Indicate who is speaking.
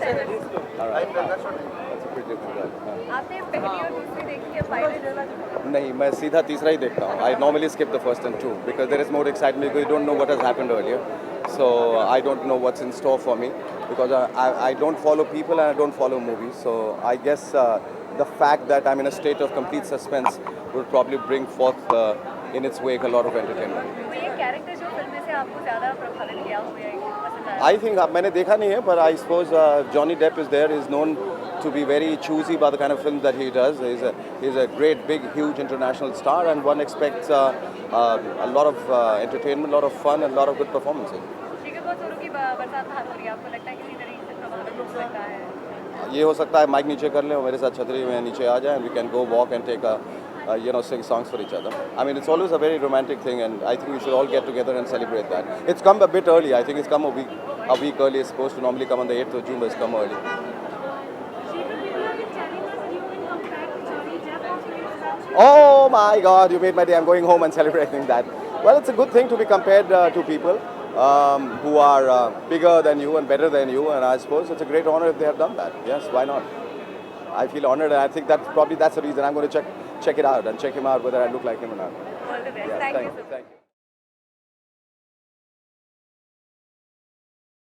Speaker 1: All right. That's a pretty different girl.
Speaker 2: आपने पहली और दूसरी देखी है फाइनल?
Speaker 1: नहीं, मैं सीधा तीसरा ही देखता हूँ. I normally skip the first and two because there is more excitement because you don't know what has happened earlier. So I don't know what's in store for me because I don't follow people and I don't follow movies. So I guess the fact that I'm in a state of complete suspense will probably bring forth in its wake a lot of entertainment.
Speaker 2: तो ये character जो film में से आपको ज़्यादा प्रभावित किया हो या पसंद आया?
Speaker 1: I think मैंने देखा नहीं है, but I suppose Johnny Depp is there. He's known to be very choosy by the kind of films that he does. He's a great, big, huge international star, and one expects a lot of entertainment, a lot of fun, and a lot of good performances.
Speaker 2: Shekhar बहुत जोरों की बरसात हाथ हो रही है, आपको लगता है किसी तरीके से प्रभावित हो सकता है?
Speaker 1: ये हो सकता है माइक नीचे कर लें और मेरे साथ छतरी में नीचे आ जाएं. We can go walk and take sing songs for each other. I mean, it's always a very romantic thing, and I think we should all get together and celebrate that. It's come a bit early. I think it's come a week early. It's supposed to normally come on the 8th of June, but it's come early. Oh my God, you made my day. I'm going home and celebrating that. Well, it's a good thing to be compared to people who are bigger than you and better than you, and I suppose it's a great honor if they have done that. Yes, why not? I feel honored, and I think that's the reason I'm going to check it out and check him out whether I look like him or not.
Speaker 2: All the best.
Speaker 1: Yeah,
Speaker 2: Thank you so much.
Speaker 1: Thank you.